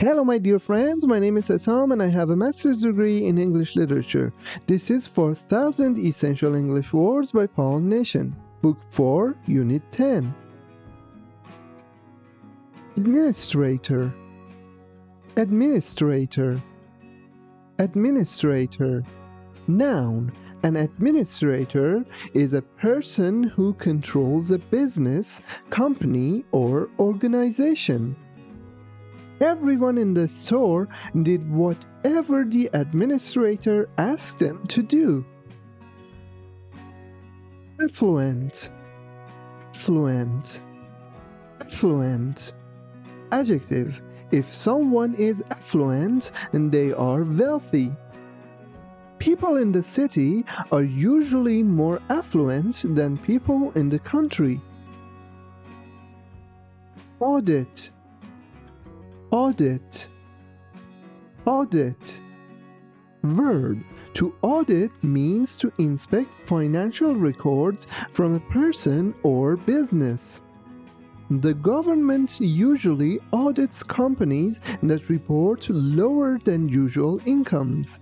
Hello, my dear friends. My name is Essam and I have a master's degree in English literature. This is 4,000 Essential English Words by Paul Nation, Book 4, Unit 10. Administrator, administrator, administrator. Noun. An administrator is a person who controls a business, company, or organization. Everyone in the store did whatever the administrator asked them to do. Affluent, fluent, affluent. Adjective. If someone is affluent, they are wealthy. People in the city are usually more affluent than people in the country. Audit, audit, audit. Verb. To audit means to inspect financial records from a person or business. The government usually audits companies that report lower than usual incomes.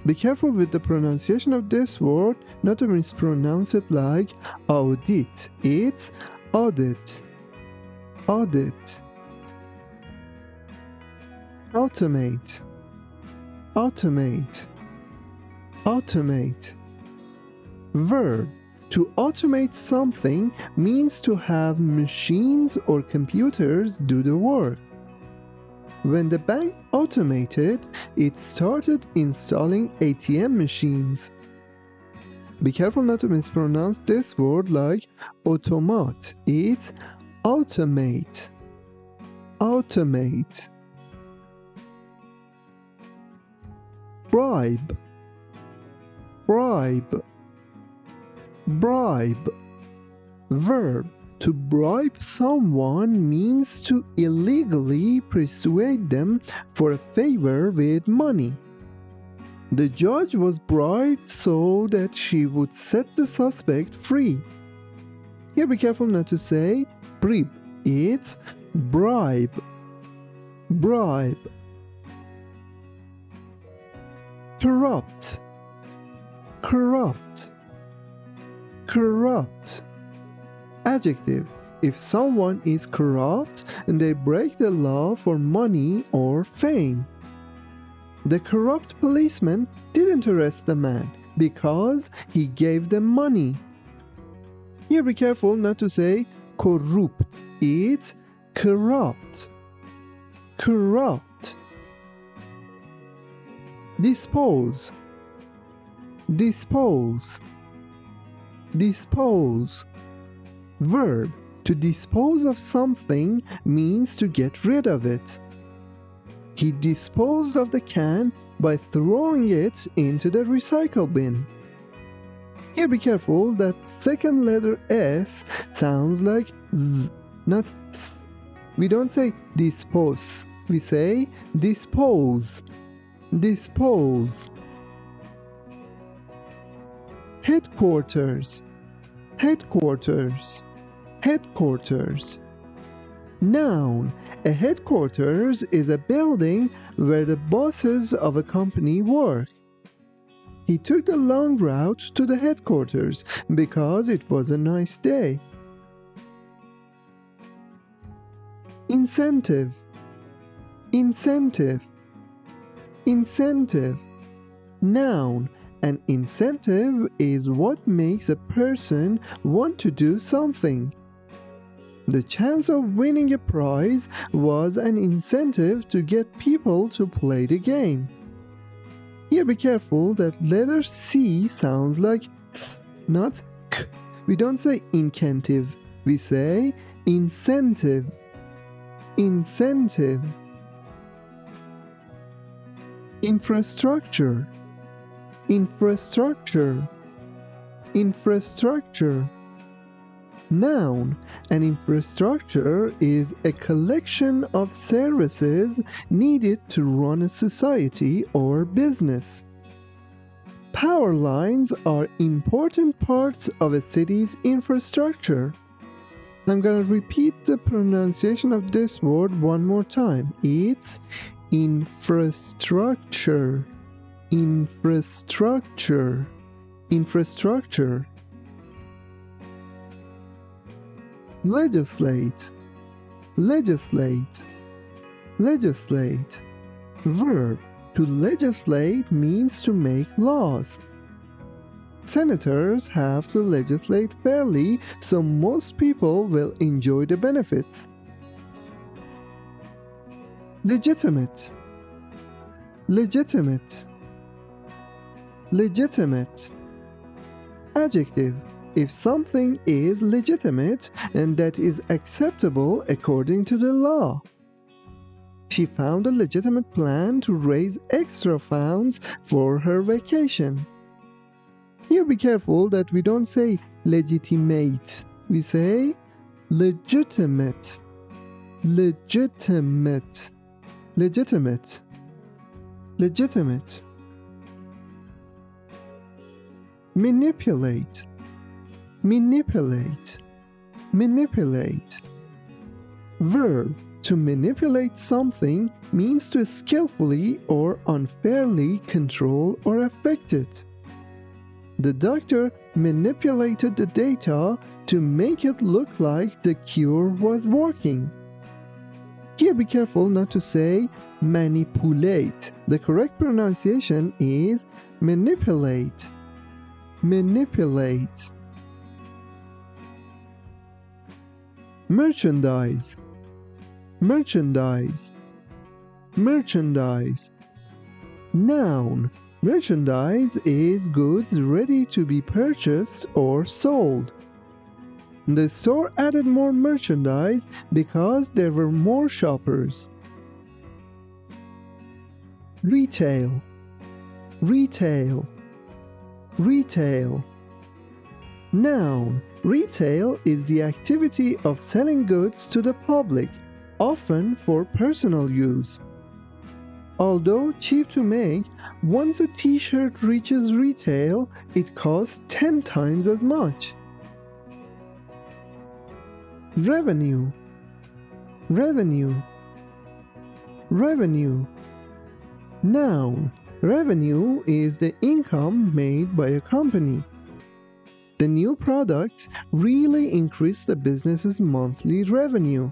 Be careful with the pronunciation of this word, not to mispronounce it like audit. It's audit. Audit. Automate, automate, automate. Verb. To automate something means to have machines or computers do the work. When the bank automated, it started installing ATM machines. Be careful not to mispronounce this word like automat. It's automate, automate. Bribe, bribe, bribe. Verb. To bribe someone means to illegally persuade them for a favor with money. The judge was bribed so that she would set the suspect free. Here be careful not to say bribe. It's bribe, bribe. Corrupt, corrupt, corrupt. Adjective. If someone is corrupt, they break the law for money or fame. The corrupt policeman didn't arrest the man because he gave them money. Here be careful not to say corrupt. It's corrupt, corrupt. Dispose, dispose, dispose. Verb. To dispose of something means to get rid of it. He disposed of the can by throwing it into the recycle bin. Here be careful that second letter S sounds like Z, not S. We don't say dispose, we say dispose, dispose. Headquarters, headquarters, headquarters. Noun. A headquarters is a building where the bosses of a company work. He took the long route to the headquarters because it was a nice day. Incentive, incentive, incentive. Noun. An incentive is what makes a person want to do something. The chance of winning a prize was an incentive to get people to play the game. Here be careful that letter C sounds like S, not K. We don't say incentive, we say incentive, incentive. Infrastructure, infrastructure, infrastructure. Noun. An infrastructure is a collection of services needed to run a society or business. Power lines are important parts of a city's infrastructure. I'm gonna repeat the pronunciation of this word one more time. It's infrastructure. Infrastructure. Infrastructure. Legislate. Legislate. Legislate. Verb. To legislate means to make laws. Senators have to legislate fairly so most people will enjoy the benefits. Legitimate. Legitimate. Legitimate. Adjective. If something is legitimate and that is acceptable according to the law. She found a legitimate plan to raise extra funds for her vacation. Here be careful that we don't say legitimate. We say legitimate. Legitimate. Legitimate. Legitimate. Manipulate. Manipulate. Manipulate. Verb. To manipulate something means to skillfully or unfairly control or affect it. The doctor manipulated the data to make it look like the cure was working. Here be careful not to say manipulate. The correct pronunciation is manipulate. Manipulate. Merchandise. Merchandise. Merchandise. Noun. Merchandise is goods ready to be purchased or sold. The store added more merchandise because there were more shoppers. Retail. Retail. Retail. Noun. Retail is the activity of selling goods to the public, often for personal use. Although cheap to make, once a t-shirt reaches retail, it costs 10 times as much. Revenue. Revenue. Revenue. Noun. Revenue is the income made by a company. The new products really increase the business's monthly revenue.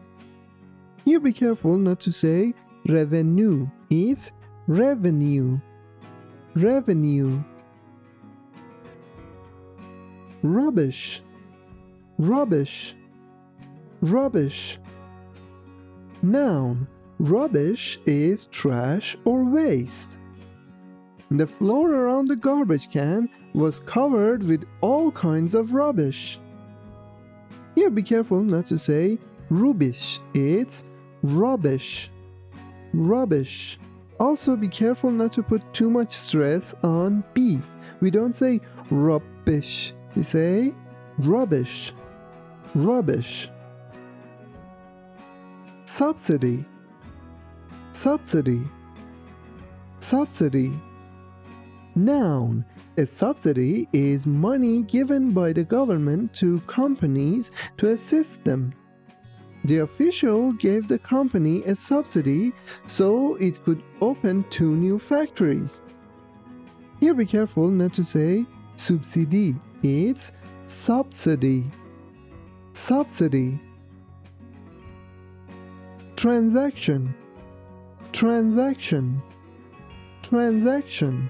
Here be careful not to say revenue. It's revenue. Revenue. Rubbish. Rubbish. Rubbish. Noun. Rubbish is trash or waste. The floor around the garbage can was covered with all kinds of rubbish. Here be careful not to say rubbish. It's rubbish. Rubbish. Also be careful not to put too much stress on B. We don't say rubbish. We say rubbish. Rubbish. Subsidy. Subsidy. Subsidy. Noun. A subsidy is money given by the government to companies to assist them. The official gave the company a subsidy so it could open 2 new factories. Here be careful not to say subsidy. It's subsidy. Subsidy. Transaction. Transaction. Transaction.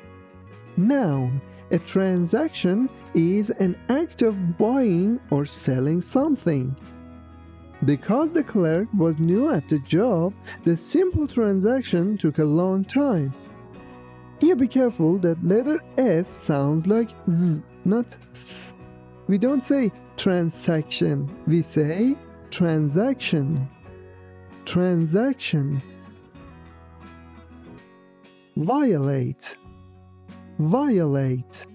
Noun. A transaction is an act of buying or selling something. Because the clerk was new at the job, the simple transaction took a long time. Here be careful that letter S sounds like Z, not S. We don't say transaction, we say transaction. Transaction. Violate. Violate.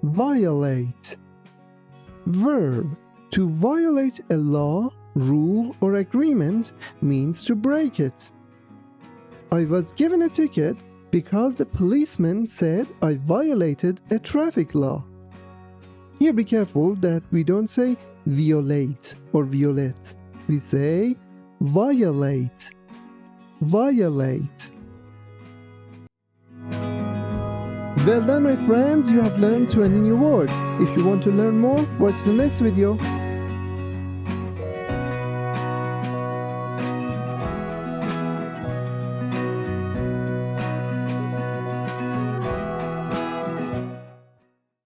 Violate. Verb. To violate a law, rule, or agreement means to break it. I was given a ticket because the policeman said I violated a traffic law. Here be careful that we don't say violate or violet. We say violate, violate. Well done, my friends, you have learned 20 new words. If you want to learn more, watch the next video.